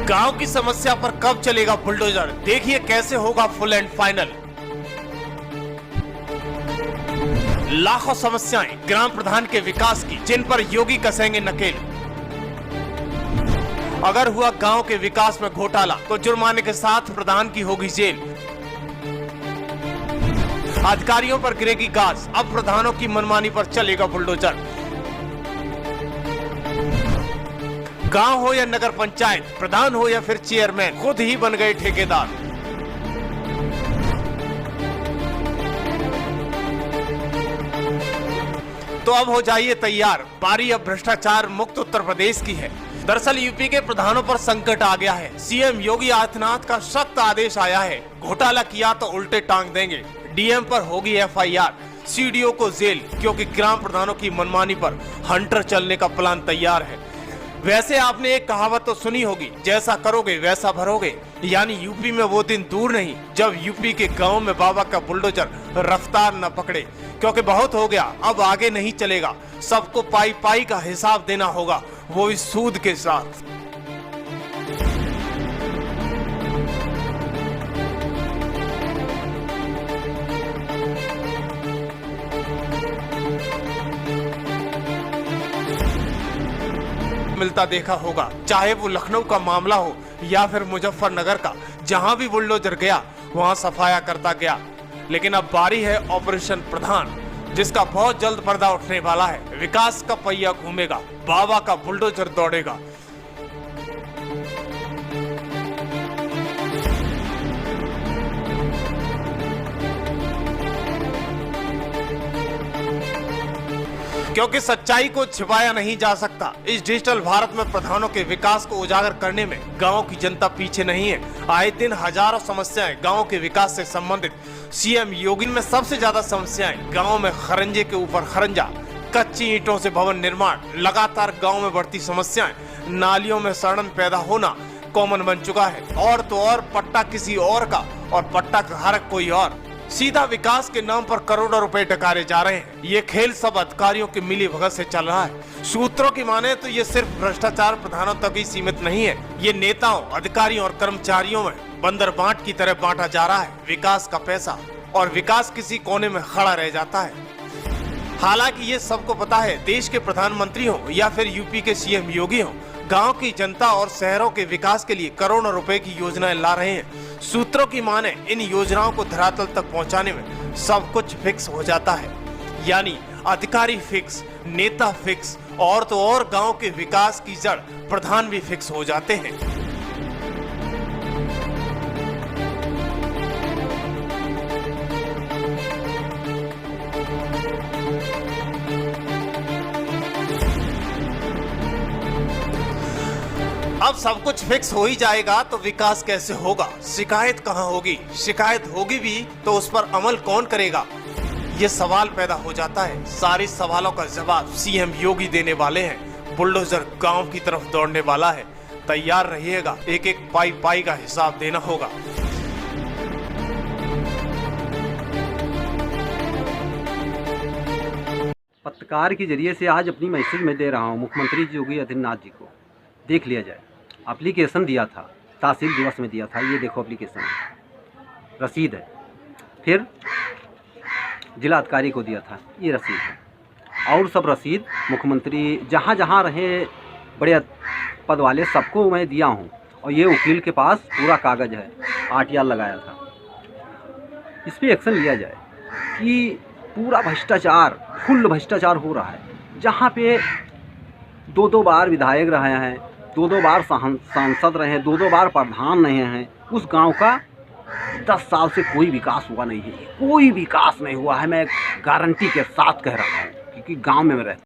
गांव की समस्या पर कब चलेगा बुलडोजर, देखिए कैसे होगा फुल एंड फाइनल। लाखों समस्याएं ग्राम प्रधान के विकास की, जिन पर योगी कसेंगे नकेल। अगर हुआ गांव के विकास में घोटाला तो जुर्माने के साथ प्रधान की होगी जेल। अधिकारियों पर गिरेगी गाज, अब प्रधानों की मनमानी पर चलेगा बुलडोजर। गांव हो या नगर पंचायत, प्रधान हो या फिर चेयरमैन, खुद ही बन गए ठेकेदार। तो अब हो जाइए तैयार, बारी अब भ्रष्टाचार मुक्त उत्तर प्रदेश की है। दरअसल यूपी के प्रधानों पर संकट आ गया है। सीएम योगी आदित्यनाथ का सख्त आदेश आया है, घोटाला किया तो उल्टे टांग देंगे। डीएम पर होगी एफआईआर, सीडीओ को जेल, क्योंकि ग्राम प्रधानों की मनमानी पर हंटर चलने का प्लान तैयार है। वैसे आपने एक कहावत तो सुनी होगी, जैसा करोगे वैसा भरोगे। यानी यूपी में वो दिन दूर नहीं जब यूपी के गांव में बाबा का बुलडोजर रफ्तार न पकड़े, क्योंकि बहुत हो गया, अब आगे नहीं चलेगा। सबको पाई पाई का हिसाब देना होगा, वो भी सूद के साथ। मिलता देखा होगा, चाहे वो लखनऊ का मामला हो या फिर मुजफ्फरनगर का, जहां भी बुलडोजर गया वहां सफाया करता गया। लेकिन अब बारी है ऑपरेशन प्रधान, जिसका बहुत जल्द पर्दा उठने वाला है। विकास का पहिया घूमेगा, बाबा का बुलडोजर दौड़ेगा। क्योंकि सच्चाई को छिपाया नहीं जा सकता। इस डिजिटल भारत में प्रधानों के विकास को उजागर करने में गांव की जनता पीछे नहीं है। आए दिन हजारों समस्याएं गांव के विकास से संबंधित। सीएम योगी में सबसे ज्यादा समस्याएं गांव में खरंजे के ऊपर खरंजा, कच्ची ईंटों से भवन निर्माण, लगातार गांव में बढ़ती समस्याएं, नालियों में सड़न पैदा होना कॉमन बन चुका है। और तो और पट्टा किसी और का और पट्टा का हरक कोई और। सीधा विकास के नाम पर करोड़ों रुपए डकारे जा रहे हैं। ये खेल सब अधिकारियों की मिली भगत से चल रहा है। सूत्रों की माने तो ये सिर्फ भ्रष्टाचार प्रधानों तक ही सीमित नहीं है। ये नेताओं, अधिकारियों और कर्मचारियों में बंदर बांट की तरह बांटा जा रहा है विकास का पैसा, और विकास किसी कोने में खड़ा रह जाता है। हालांकि ये सबको पता है, देश के प्रधानमंत्री हो या फिर यूपी के सीएम योगी हो, गांव की जनता और शहरों के विकास के लिए करोड़ों रुपए की योजनाएं ला रहे हैं। सूत्रों की माने इन योजनाओं को धरातल तक पहुंचाने में सब कुछ फिक्स हो जाता है। यानी अधिकारी फिक्स, नेता फिक्स, और तो और गांव के विकास की जड़ प्रधान भी फिक्स हो जाते हैं। अब सब कुछ फिक्स हो ही जाएगा तो विकास कैसे होगा? शिकायत कहां होगी? शिकायत होगी भी तो उस पर अमल कौन करेगा? ये सवाल पैदा हो जाता है। सारे सवालों का जवाब सीएम योगी देने वाले हैं। बुलडोजर गांव की तरफ दौड़ने वाला है। तैयार रहिएगा, एक एक पाई पाई का हिसाब देना होगा। पत्रकार के जरिए से आज अपनी मैसेज में दे रहा हूँ मुख्यमंत्री योगी आदित्यनाथ जी को, देख लिया जाए। एप्लीकेशन दिया था, तहसील दिवस में दिया था, ये देखो एप्लीकेशन रसीद है। फिर जिला अधिकारी को दिया था, ये रसीद है। और सब रसीद मुख्यमंत्री जहाँ जहाँ रहे बड़े पद वाले सबको मैं दिया हूँ। और ये वकील के पास पूरा कागज़ है, आरटीआर लगाया था। इस पर एक्शन लिया जाए कि पूरा भ्रष्टाचार, फुल भ्रष्टाचार हो रहा है। जहाँ पे दो बार विधायक रहे हैं, दो बार सांसद रहे हैं, दो बार प्रधान रहे हैं, उस गांव का 10 साल से कोई विकास हुआ नहीं है। कोई विकास नहीं हुआ है, मैं गारंटी के साथ कह रहा हूँ, क्योंकि गांव में मैं रहता हूँ।